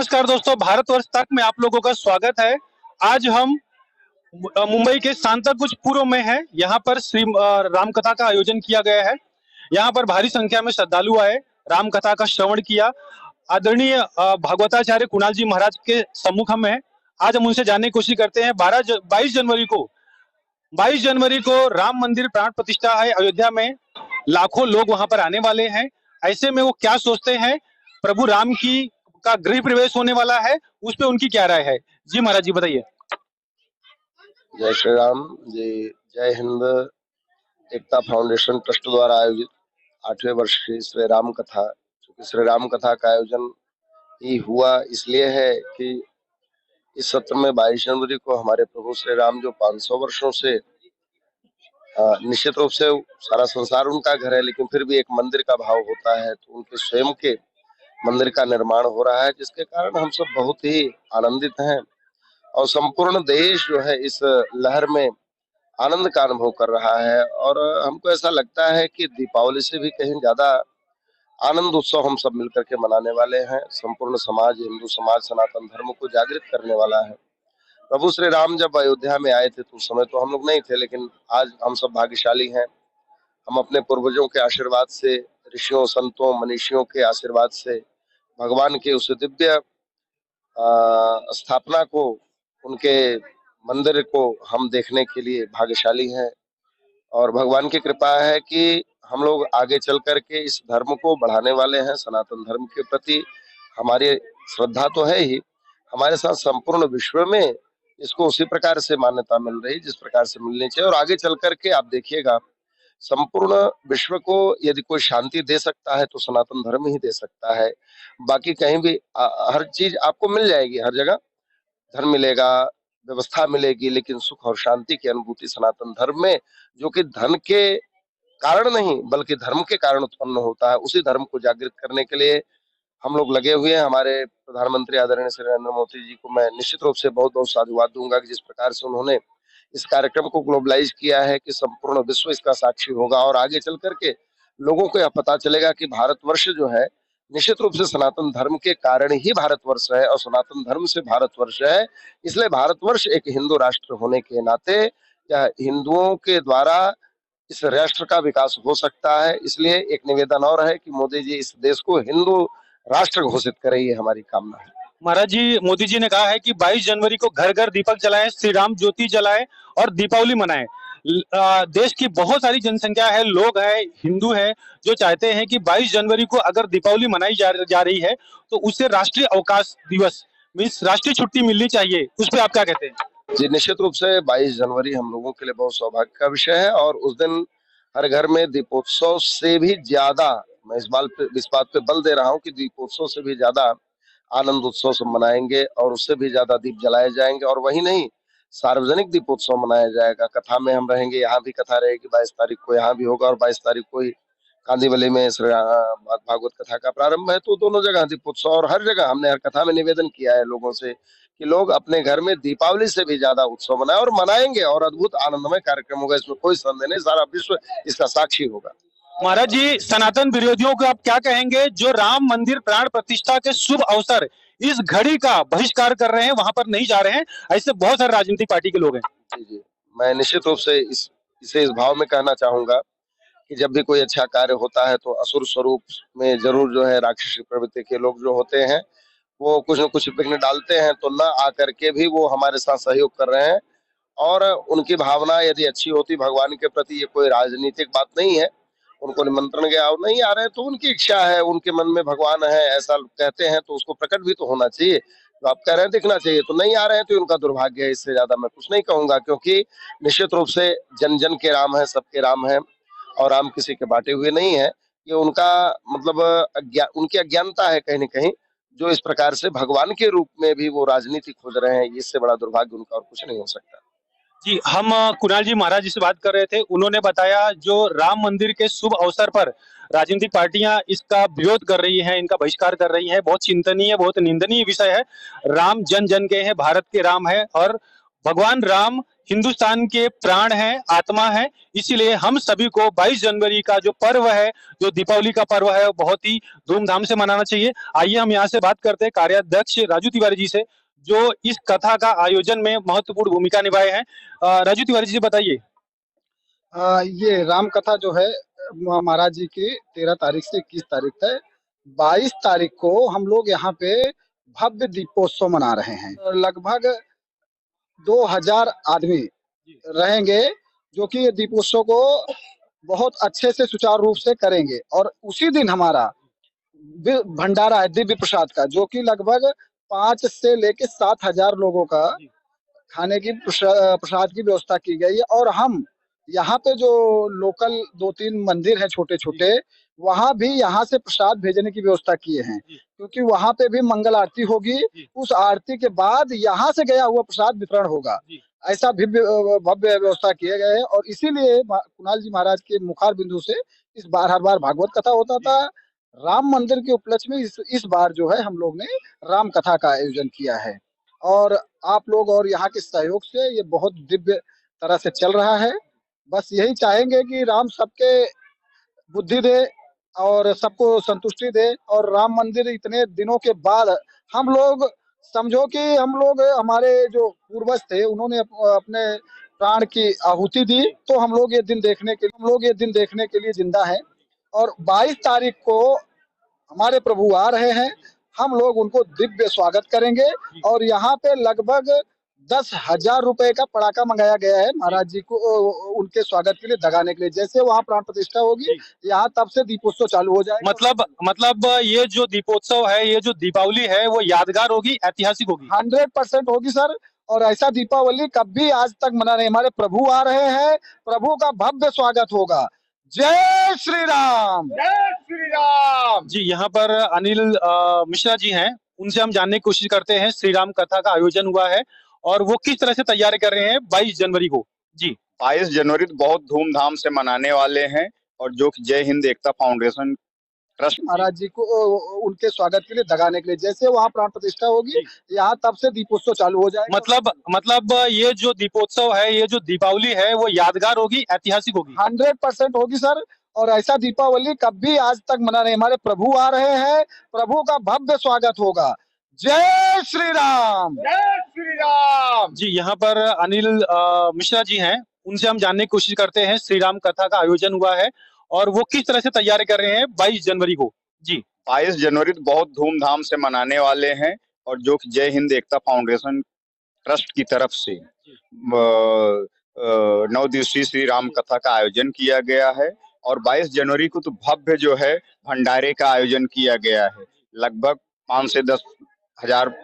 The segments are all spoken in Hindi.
नमस्कार दोस्तों, भारतवर्ष तक में आप लोगों का स्वागत है। आज हम मुंबई के सांताकुछ पूर्व में है। यहाँ पर श्री राम कथा का आयोजन किया गया है। यहाँ पर भारी संख्या में श्रद्धालु आए, राम कथा का श्रवण किया। आदरणीय भागवताचार्य कुणाल जी महाराज के सम्मुख में है। आज हम उनसे जानने की कोशिश करते हैं। 22 जनवरी को राम मंदिर प्राण प्रतिष्ठा है अयोध्या में। लाखों लोग वहां पर आने वाले हैं। ऐसे में वो क्या सोचते हैं, प्रभु राम की का गृह प्रवेश होने वाला है, उस पे उनकी क्या राय है। जी महाराज जी बताइए। जय श्री राम जी। जय हिंद। एकता फाउंडेशन ट्रस्ट द्वारा आयोजित 8वें वर्ष की श्री राम कथा, क्योंकि श्री राम कथा का आयोजन ही हुआ इसलिए है कि इस सत्र में 22 जनवरी को हमारे प्रभु श्री राम जो 500 वर्षों से निश्चित रूप से सारा संसार उनका घर है, लेकिन फिर भी एक मंदिर का भाव होता है, तो उनके स्वयं के मंदिर का निर्माण हो रहा है, जिसके कारण हम सब बहुत ही आनंदित हैं। और संपूर्ण देश जो है इस लहर में आनंद का अनुभव कर रहा है। और हमको ऐसा लगता है कि दीपावली से भी कहीं ज्यादा आनंद उत्सव हम सब मिलकर के मनाने वाले हैं। संपूर्ण समाज, हिंदू समाज, सनातन धर्म को जागृत करने वाला है। प्रभु श्री राम जब अयोध्या में आए थे तो उस समय तो हम लोग नहीं थे, लेकिन आज हम सब भाग्यशाली हैं। हम अपने पूर्वजों के आशीर्वाद से, ऋषियों, संतों, मनीषियों के आशीर्वाद से भगवान के उस दिव्य स्थापना को, उनके मंदिर को हम देखने के लिए भाग्यशाली हैं। और भगवान की कृपा है कि हम लोग आगे चल करके इस धर्म को बढ़ाने वाले हैं। सनातन धर्म के प्रति हमारी श्रद्धा तो है ही, हमारे साथ संपूर्ण विश्व में इसको उसी प्रकार से मान्यता मिल रही जिस प्रकार से मिलनी चाहिए। और आगे चल करके आप देखिएगा, संपूर्ण विश्व को यदि कोई शांति दे सकता है तो सनातन धर्म ही दे सकता है। बाकी कहीं भी हर चीज आपको मिल जाएगी, हर जगह धर्म मिलेगा, व्यवस्था मिलेगी, लेकिन सुख और शांति की अनुभूति सनातन धर्म में, जो कि धन के कारण नहीं बल्कि धर्म के कारण उत्पन्न होता है, उसी धर्म को जागृत करने के लिए हम लोग लगे हुए हैं। हमारे प्रधानमंत्री आदरणीय श्री नरेंद्र मोदी जी को मैं निश्चित रूप से बहुत बहुत साधुवाद दूंगा कि जिस प्रकार से उन्होंने इस कार्यक्रम को ग्लोबलाइज किया है कि संपूर्ण विश्व इसका साक्षी होगा। और आगे चल करके लोगों को यह पता चलेगा कि भारतवर्ष जो है निश्चित रूप से सनातन धर्म के कारण ही भारतवर्ष है, और सनातन धर्म से भारतवर्ष है। इसलिए भारतवर्ष एक हिंदू राष्ट्र होने के नाते या हिंदुओं के द्वारा इस राष्ट्र का विकास हो सकता है। इसलिए एक निवेदन और है कि मोदी जी इस देश को हिंदू राष्ट्र घोषित करें, ये हमारी कामना है। महाराज जी, मोदी जी ने कहा है कि 22 जनवरी को घर घर दीपक जलाएं, श्री राम ज्योति जलाएं और दीपावली मनाएं। देश की बहुत सारी जनसंख्या है, लोग हैं, हिंदू हैं, जो चाहते हैं कि 22 जनवरी को अगर दीपावली मनाई जा रही है तो उससे राष्ट्रीय अवकाश दिवस मीन्स राष्ट्रीय छुट्टी मिलनी चाहिए। उस पर आप क्या कहते हैं? जी, निश्चित रूप से 22 जनवरी हम लोगों के लिए बहुत सौभाग्य का विषय है। और उस दिन हर घर में दीपोत्सव से भी ज्यादा, मैं इस बात पे बल दे रहा हूँ कि दीपोत्सव से भी ज्यादा आनंद उत्सव से मनाएंगे और उससे भी ज्यादा दीप जलाए जाएंगे। और वही नहीं, सार्वजनिक दीपोत्सव मनाया जाएगा। कथा में हम रहेंगे, यहाँ भी कथा रहेगी, 22 तारीख को यहाँ भी होगा, और 22 तारीख को ही कांदीवली में श्री भागवत कथा का प्रारंभ है। तो दोनों जगह दीपोत्सव, और हर जगह हमने हर कथा में निवेदन किया है लोगों से कि लोग अपने घर में दीपावली से भी ज्यादा उत्सव मनाएं, और मनाएंगे, और अद्भुत आनंदमय कार्यक्रम होगा, इसमें कोई संदेह नहीं। सारा विश्व इसका साक्षी होगा। महाराज जी, सनातन विरोधियों को आप क्या कहेंगे जो राम मंदिर प्राण प्रतिष्ठा के शुभ अवसर इस घड़ी का बहिष्कार कर रहे हैं, वहां पर नहीं जा रहे हैं? ऐसे बहुत सारे राजनीतिक पार्टी के लोग हैं। जी जी, मैं निश्चित रूप से इस भाव में कहना चाहूंगा कि जब भी कोई अच्छा कार्य होता है तो असुर स्वरूप में जरूर जो है राक्षसी प्रवृत्ति के लोग जो होते हैं वो कुछ न कुछ विघ्न डालते हैं। तो न आकर के भी वो हमारे साथ सहयोग कर रहे हैं। और उनकी भावना यदि अच्छी होती भगवान के प्रति, ये कोई राजनीतिक बात नहीं है, उनको निमंत्रण गया और नहीं आ रहे हैं तो उनकी इच्छा है, उनके मन में भगवान है ऐसा कहते हैं तो उसको प्रकट भी तो होना चाहिए। तो आप कह रहे हैं दिखना चाहिए, तो नहीं आ रहे हैं तो उनका दुर्भाग्य है। इससे ज्यादा मैं कुछ नहीं कहूंगा, क्योंकि निश्चित रूप से जन जन के राम है, सबके राम है, और राम किसी के बांटे हुए नहीं है। ये उनका मतलब उनकी अज्ञानता है कहीं न कहीं, जो इस प्रकार से भगवान के रूप में भी वो राजनीति खोज रहे हैं। इससे बड़ा दुर्भाग्य उनका और कुछ नहीं हो सकता। जी, हम कुणाल जी महाराज जी से बात कर रहे थे। उन्होंने बताया जो राम मंदिर के शुभ अवसर पर राजनीतिक पार्टियां इसका विरोध कर रही हैं, इनका बहिष्कार कर रही हैं, बहुत चिंतनीय, बहुत निंदनीय विषय है। राम जन जन के हैं, भारत के राम है, और भगवान राम हिंदुस्तान के प्राण हैं, आत्मा है, इसीलिए हम सभी को 22 जनवरी का जो पर्व है, जो दीपावली का पर्व है, वो बहुत ही धूमधाम से मनाना चाहिए। आइए हम यहाँ से बात करते हैं कार्याध्यक्ष राजू तिवारी जी से, जो इस कथा का आयोजन में महत्वपूर्ण भूमिका निभाए हैं। राजू तिवारी जी बताइए। ये राम कथा जो है महाराज जी की 13 तारीख से 21 तारीख तक 22 तारीख को हम लोग यहाँ पे भव्य दीपोत्सव मना रहे हैं। लगभग 2000 आदमी रहेंगे जो कि ये दीपोत्सव को बहुत अच्छे से सुचारू रूप से करेंगे। और उसी दिन हमारा भंडारा है दिव्य प्रसाद का, जो कि लगभग 5 से लेके 7,000 लोगों का खाने की प्रसाद की व्यवस्था की गई है। और हम यहाँ पे जो लोकल 2-3 मंदिर हैं छोटे छोटे, वहाँ भी यहाँ से प्रसाद भेजने की व्यवस्था किए हैं, क्योंकि वहाँ पे भी मंगल आरती होगी। उस आरती के बाद यहाँ से गया हुआ प्रसाद वितरण होगा। ऐसा भव्य व्यवस्था किए गए हैं। और इसीलिए कुणाल जी महाराज के मुखार बिंदु से इस बार हर बार भागवत कथा होता था। राम मंदिर के उपलक्ष्य में इस बार जो है हम लोग ने राम कथा का आयोजन किया है। और आप लोग और यहाँ के सहयोग से ये बहुत दिव्य तरह से चल रहा है। बस यही चाहेंगे कि राम सबके बुद्धि दे और सबको संतुष्टि दे। और राम मंदिर इतने दिनों के बाद हम लोग, समझो कि हम लोग, हमारे जो पूर्वज थे उन्होंने अपने प्राण की आहुति दी, तो हम लोग ये दिन देखने के लिए जिंदा हैं। और 22 तारीख को हमारे प्रभु आ रहे हैं, हम लोग उनको दिव्य स्वागत करेंगे। और यहाँ पे लगभग 10,000 रुपए का पड़ाका मंगाया गया है महाराज जी को उनके स्वागत के लिए दगाने के लिए। जैसे वहाँ प्राण प्रतिष्ठा होगी, यहाँ तब से दीपोत्सव चालू हो जाएगा। मतलब ये जो दीपोत्सव है, ये जो दीपावली है, वो यादगार होगी, ऐतिहासिक होगी। 100% होगी सर। और ऐसा दीपावली कभी आज तक मना नहीं। हमारे प्रभु आ रहे हैं, प्रभु का भव्य स्वागत होगा। जय श्री राम, जय श्री राम। जी, यहाँ पर अनिल मिश्रा जी हैं, उनसे हम जानने की कोशिश करते हैं। श्री राम कथा का आयोजन हुआ है और वो किस तरह से तैयारी कर रहे हैं 22 जनवरी को। जी, 22 जनवरी तो बहुत धूमधाम से मनाने वाले हैं। और जो जय हिंद एकता फाउंडेशन ट्रस्ट महाराज जी को उनके स्वागत के लिए दगाने के लिए, जैसे वहाँ प्राण प्रतिष्ठा होगी, यहाँ तब से दीपोत्सव चालू हो जाएगा। मतलब ये जो दीपोत्सव है, ये जो दीपावली है, वो यादगार होगी, ऐतिहासिक होगी। 100% होगी सर। और ऐसा दीपावली कभी आज तक मना नहीं। हमारे प्रभु आ रहे हैं, प्रभु का भव्य स्वागत होगा। जय श्री राम, जय श्री राम। जी, यहाँ पर अनिल मिश्रा जी हैं, उनसे हम जानने की कोशिश करते हैं। श्री राम कथा का आयोजन हुआ है और वो किस तरह से तैयारी कर रहे हैं 22 जनवरी को। जी, 22 जनवरी तो बहुत धूमधाम से मनाने वाले हैं। और जो जय हिंद एकता फाउंडेशन ट्रस्ट की तरफ से 9 दिवसीय श्री राम कथा का आयोजन किया गया है। और 22 जनवरी को तो भव्य जो है भंडारे का आयोजन किया गया है। लगभग 5 से 10,000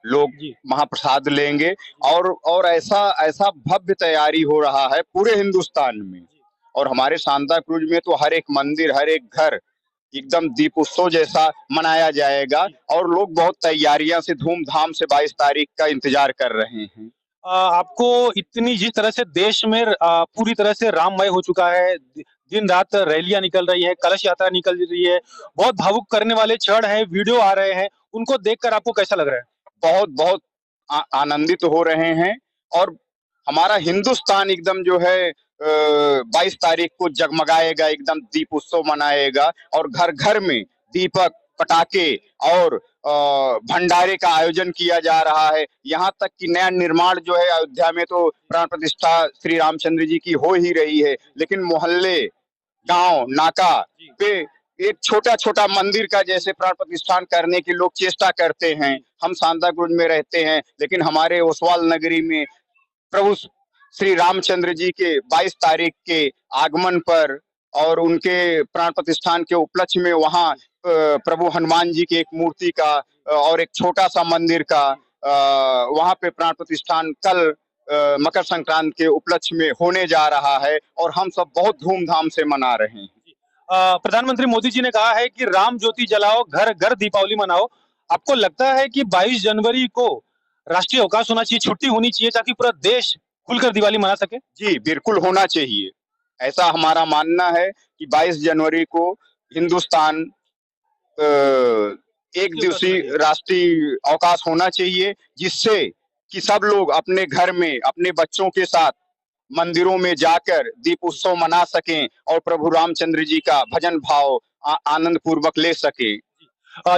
लोग महाप्रसाद लेंगे। और ऐसा भव्य तैयारी हो रहा है पूरे हिंदुस्तान में। और हमारे सांता क्रूज में तो हर एक मंदिर, हर एक घर एकदम दीप उत्सव जैसा मनाया जाएगा। और लोग बहुत तैयारियां से धूमधाम से 22 तारीख का इंतजार कर रहे हैं। आपको इतनी जिस तरह से देश में पूरी तरह से राममय हो चुका है, दिन रात रैलियां निकल रही है, कलश यात्रा निकल रही है, बहुत भावुक करने वाले क्षण है, वीडियो आ रहे हैं, उनको देखकर आपको कैसा लग रहा है? बहुत बहुत आनंदित हो रहे हैं। और हमारा हिंदुस्तान एकदम जो है 22 तारीख को जगमगाएगा, एकदम दीप उत्सव मनाएगा। और घर घर में दीपक, पटाखे और भंडारे का आयोजन किया जा रहा है। यहाँ तक कि नया निर्माण जो है अयोध्या में तो प्राण प्रतिष्ठा श्री रामचंद्र जी की हो ही रही है, लेकिन मोहल्ले, गांव, नाका पे एक छोटा छोटा मंदिर का जैसे प्राण प्रतिष्ठान करने की लोग चेष्टा करते हैं। हम सांता क्रूज में रहते हैं, लेकिन हमारे ओसवाल नगरी में प्रभु श्री रामचंद्र जी के 22 तारीख के आगमन पर और उनके प्राण प्रतिष्ठान के उपलक्ष्य में वहाँ प्रभु हनुमान जी की एक मूर्ति का और एक छोटा सा मंदिर का वहाँ पे प्राण प्रतिष्ठान कल मकर संक्रांति के उपलक्ष्य में होने जा रहा है। और हम सब बहुत धूमधाम से मना रहे हैं। प्रधानमंत्री मोदी जी ने कहा है कि राम ज्योति जलाओ, घर घर दीपावली मनाओ। आपको लगता है कि 22 जनवरी को राष्ट्रीय अवकाश होना चाहिए, छुट्टी होनी चाहिए, ताकि पूरा देश खुलकर दिवाली मना सके? जी, बिल्कुल होना चाहिए। ऐसा हमारा मानना है कि 22 जनवरी को हिंदुस्तान एक दिवसीय राष्ट्रीय अवकाश होना चाहिए, जिससे कि सब लोग अपने घर में अपने बच्चों के साथ मंदिरों में जाकर दीप उत्सव मना सकें और प्रभु रामचंद्र जी का भजन भाव आनंद पूर्वक ले सके।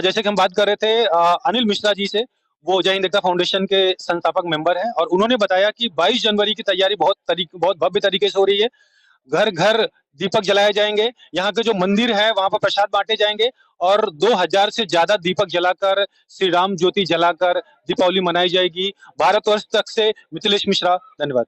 जैसे कि हम बात कर रहे थे अनिल मिश्रा जी से, वो जय हिंद एकता फाउंडेशन के संस्थापक मेंबर हैं और उन्होंने बताया कि 22 जनवरी की तैयारी बहुत भव्य तरीके से हो रही है। घर घर दीपक जलाए जाएंगे, यहाँ के जो मंदिर है वहां पर प्रसाद बांटे जाएंगे और 2000 से ज्यादा दीपक जलाकर, श्री राम ज्योति जलाकर दीपावली मनाई जाएगी। भारतवर्ष तक से मिथिलेश मिश्रा, धन्यवाद।